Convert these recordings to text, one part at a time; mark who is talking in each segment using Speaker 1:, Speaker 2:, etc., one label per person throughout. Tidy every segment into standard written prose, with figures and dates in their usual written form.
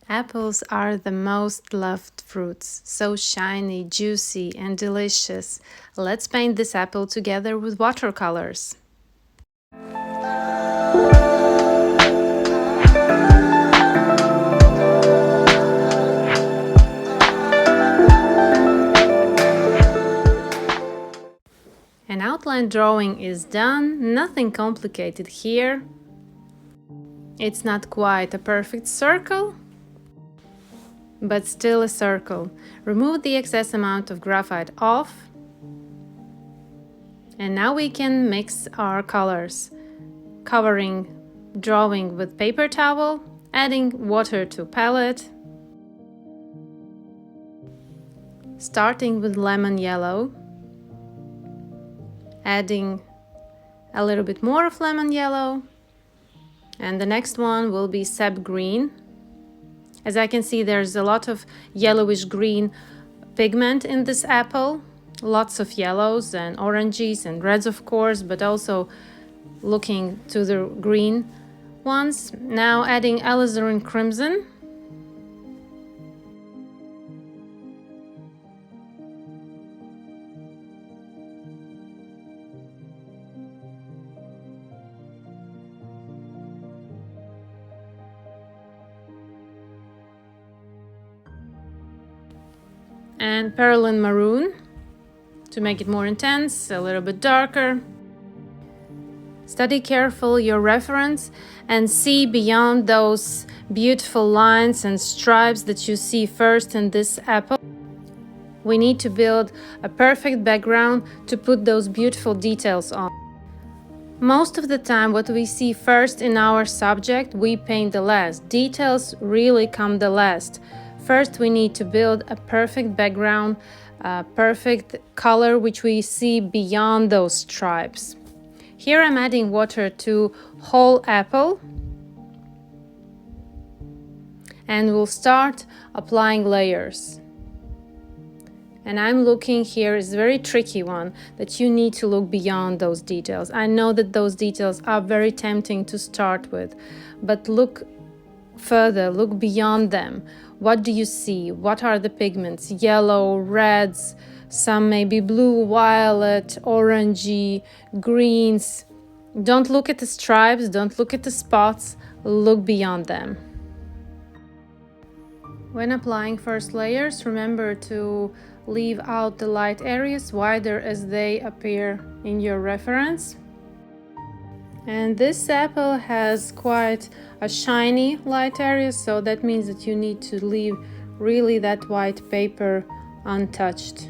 Speaker 1: Apples are the most loved fruits, so shiny, juicy, and delicious. Let's paint this apple together with watercolors. An outline drawing is done, nothing complicated here. It's not quite a perfect circle, but still a circle. Remove the excess amount of graphite off. And now we can mix our colors, covering drawing with paper towel, adding water to palette, starting with lemon yellow, adding a little bit more of lemon yellow, and the next one will be Sap Green. As I can see, there's a lot of yellowish green pigment in this apple, lots of yellows and oranges and reds of course, but also looking to the green ones. Now adding Alizarin Crimson. And Perylene Maroon to make it more intense, a little bit darker. Study carefully your reference and see beyond those beautiful lines and stripes that you see first in this apple. We need to build a perfect background to put those beautiful details on. Most of the time, what we see first in our subject, we paint the last. Details really come the last. First, we need to build a perfect background, a perfect color which we see beyond those stripes. Here I'm adding water to whole apple and we'll start applying layers. And I'm looking here, is a very tricky one, that you need to look beyond those details. I know that those details are very tempting to start with, but look further, look beyond them. What do you see? What are the pigments? Yellow, reds, some maybe blue, violet, orangey, greens. Don't look at the stripes, don't look at the spots, look beyond them. When applying first layers, remember to leave out the light areas wider as they appear in your reference. And this apple has quite a shiny light area, so that means that you need to leave really that white paper untouched.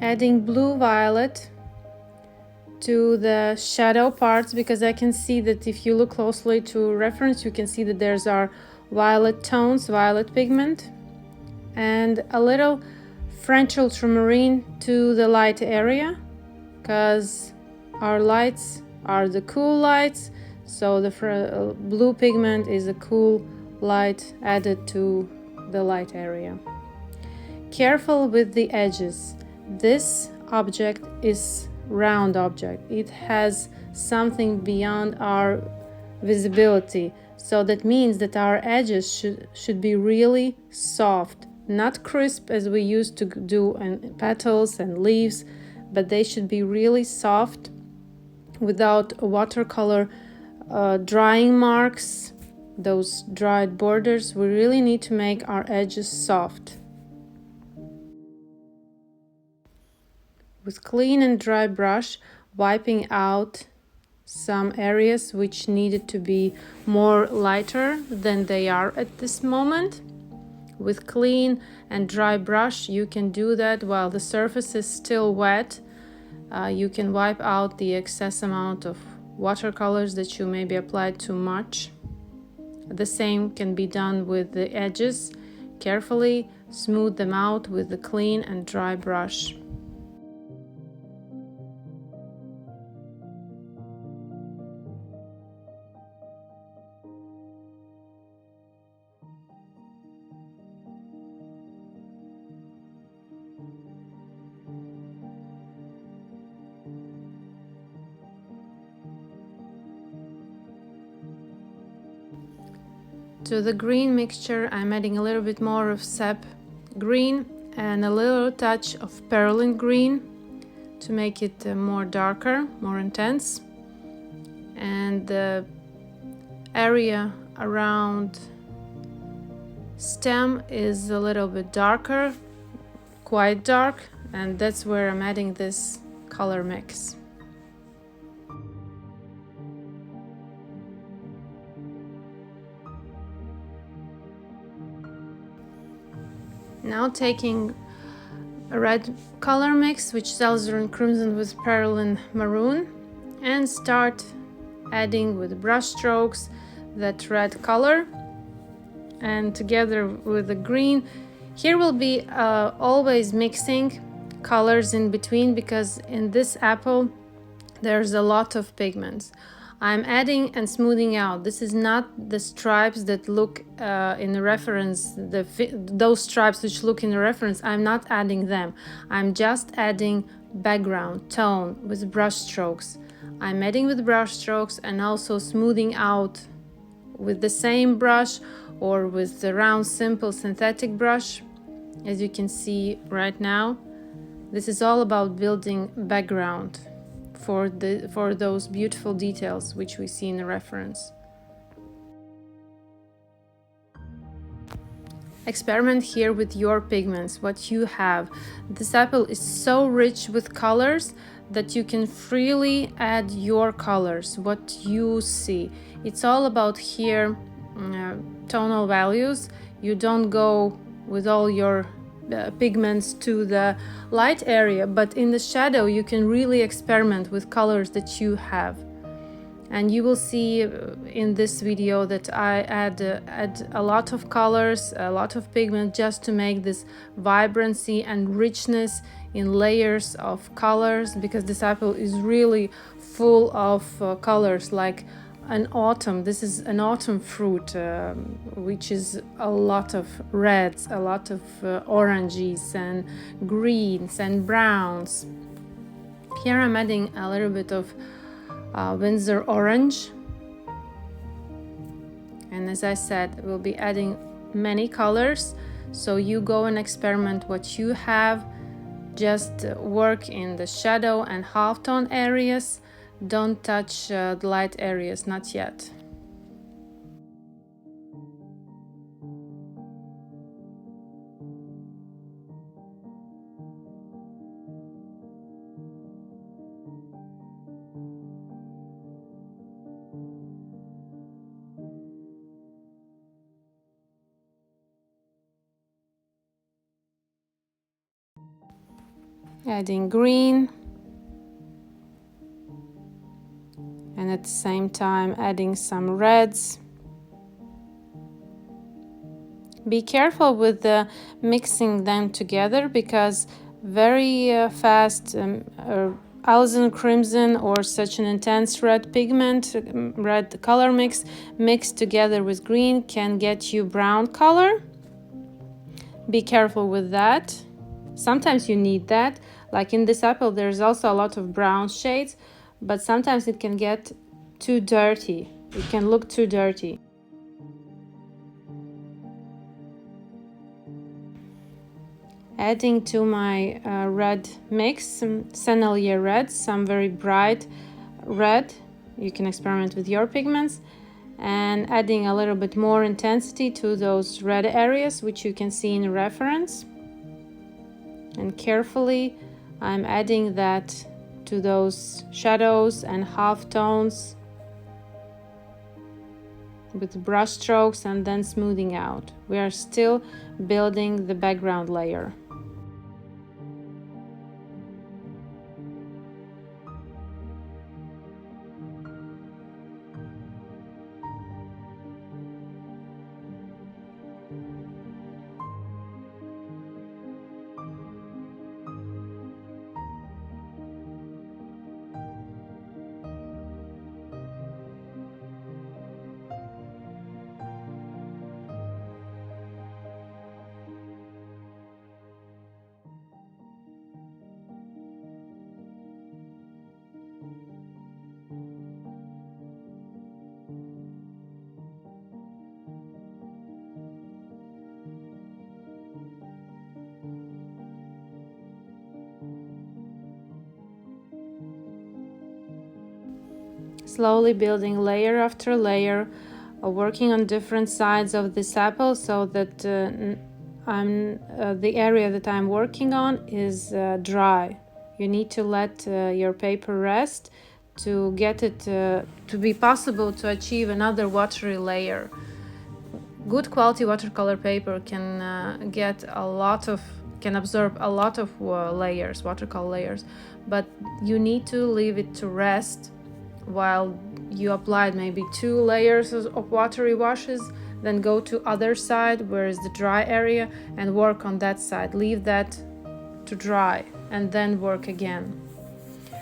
Speaker 1: Adding blue violet to the shadow parts, because I can see that if you look closely to reference, you can see that there's our violet tones, violet pigment, and a little French ultramarine to the light area, because our lights are the cool lights, so the blue pigment is a cool light added to the light area. Careful with the edges. This object is round object. It has something beyond our visibility, so that means that our edges should be really soft, not crisp as we used to do in petals and leaves, but they should be really soft without watercolor drying marks, those dried borders. We really need to make our edges soft. With clean and dry brush, wiping out some areas which needed to be more lighter than they are at this moment. With clean and dry brush, you can do that while the surface is still wet. You can wipe out the excess amount of watercolors that you maybe applied too much. The same can be done with the edges. Carefully smooth them out with the clean and dry brush. To the green mixture, I'm adding a little bit more of Sap Green and a little touch of Perylene Green to make it more darker, more intense. And the area around stem is a little bit darker, quite dark, and that's where I'm adding this color mix. Now taking a red color mix, which is Alizarin Crimson with Perylene Maroon, and start adding with brush strokes that red color, and together with the green. Here will be always mixing colors in between, because in this apple there's a lot of pigments. I'm adding and smoothing out. This is not the stripes that look in the reference, those stripes which look in the reference. I'm not adding them. I'm just adding background tone with brush strokes. I'm adding with brush strokes and also smoothing out with the same brush or with the round simple synthetic brush. As you can see right now, this is all about building background for those beautiful details which we see in the reference. Experiment here with your pigments, what you have. This apple is so rich with colors that you can freely add your colors, what you see. It's all about here tonal values. You don't go with all your pigments to the light area, but in the shadow you can really experiment with colors that you have. And you will see in this video that I add a lot of colors, a lot of pigment, just to make this vibrancy and richness in layers of colors, because this apple is really full of colors, like an autumn. This is an autumn fruit, which is a lot of reds, a lot of oranges and greens and browns. Here I'm adding a little bit of Winsor Orange, and as I said, we'll be adding many colors, so you go and experiment what you have. Just work in the shadow and halftone areas. Don't touch the light areas, not yet. Adding green, and at the same time adding some reds. Be careful with mixing them together, because very fast Alizarin Crimson or such an intense red pigment, red color mixed together with green can get you brown color. Be careful with that. Sometimes you need that. Like in this apple, there's also a lot of brown shades, but sometimes it can get too dirty. It can look too dirty. Adding to my red mix some Sennelier Red, some very bright red. You can experiment with your pigments, and adding a little bit more intensity to those red areas, which you can see in reference. And carefully I'm adding that to those shadows and halftones with brush strokes and then smoothing out. We are still building the background layer. slowly building layer after layer, working on different sides of this apple so that the area that I'm working on is dry. You need to let your paper rest to get it to be possible to achieve another watery layer. Good quality watercolor paper can can absorb a lot of layers, watercolor layers, but you need to leave it to rest while you applied maybe 2 layers of watery washes, then go to other side where is the dry area and work on that side. Leave that to dry and then work again.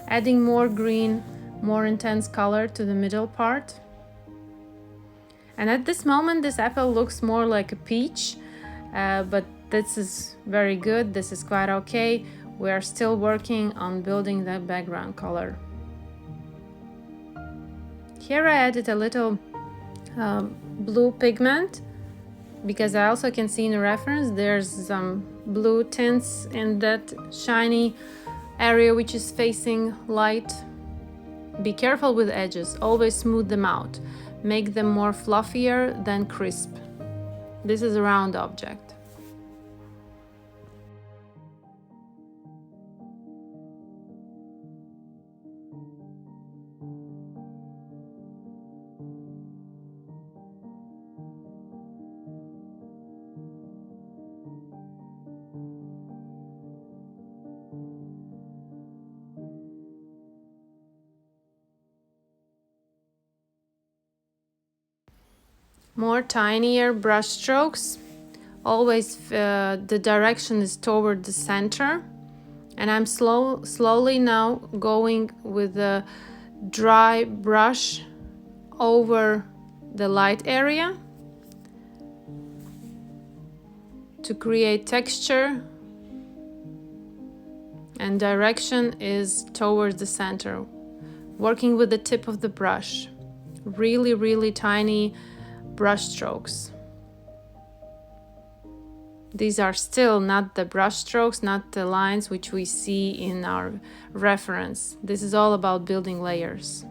Speaker 1: Adding more green, more intense color to the middle part. And at this moment this apple looks more like a peach, but this is very good, this is quite okay. We are still working on building the background color. Here I added a little blue pigment because I also can see in the reference there's some blue tints in that shiny area which is facing light. Be careful with edges, always smooth them out. Make them more fluffier than crisp. This is a round object. More tinier brush strokes. Always the direction is toward the center, and I'm slowly now going with the dry brush over the light area to create texture, and direction is towards the center. Working with the tip of the brush. Really tiny brush strokes. These are still not the brush strokes, not the lines which we see in our reference. This is all about building layers.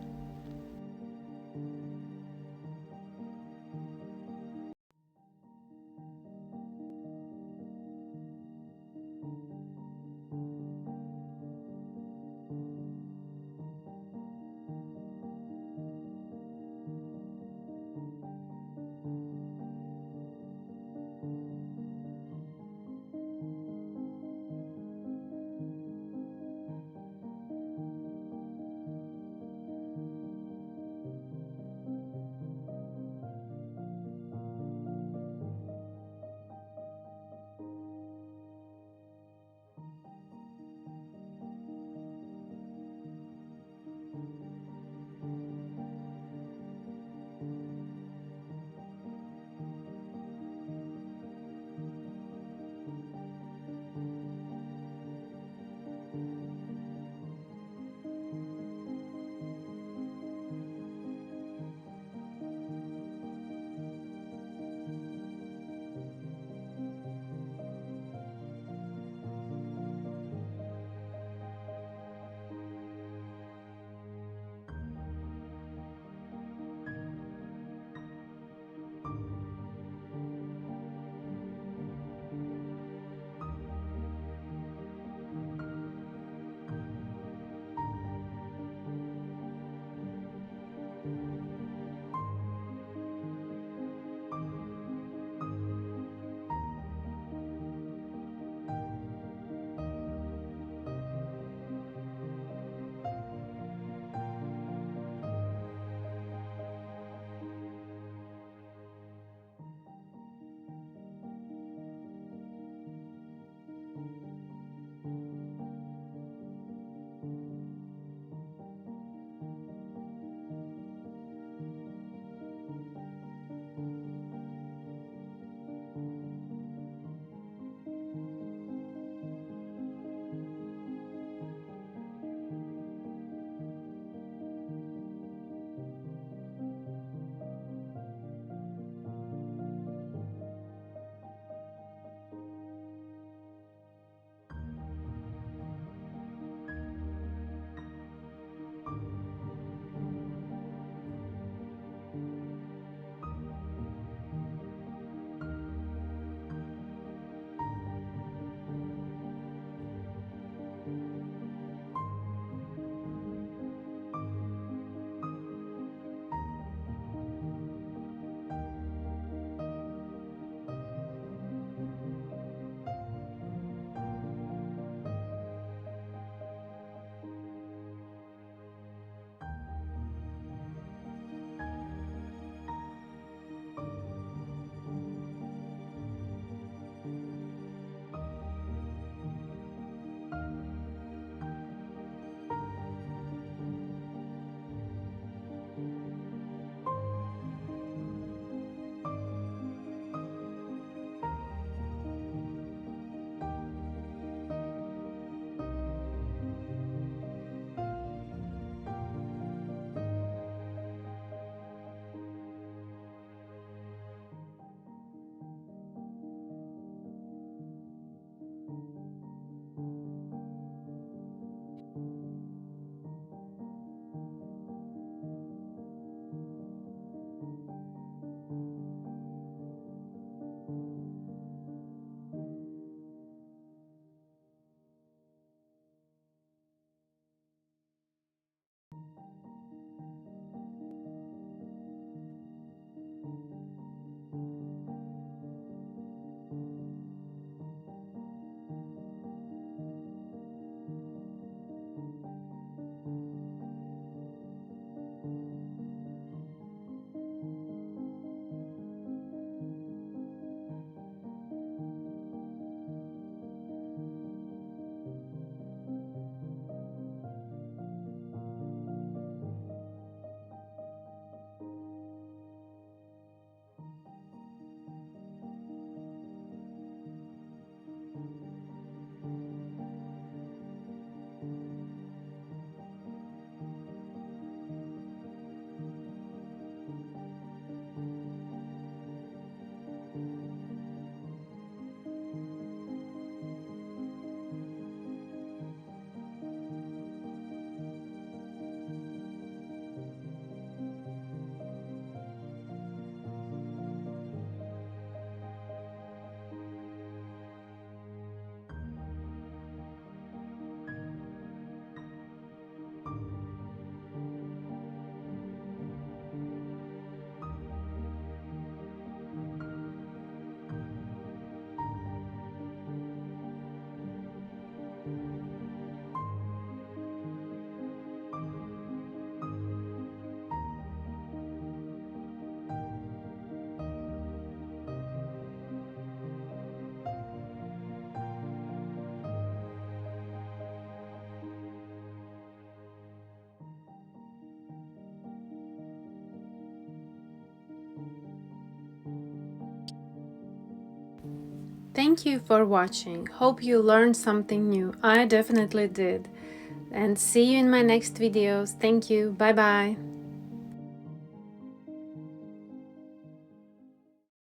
Speaker 1: Thank you for watching. Hope you learned something new. I definitely did. And see you in my next videos. Thank you. Bye bye.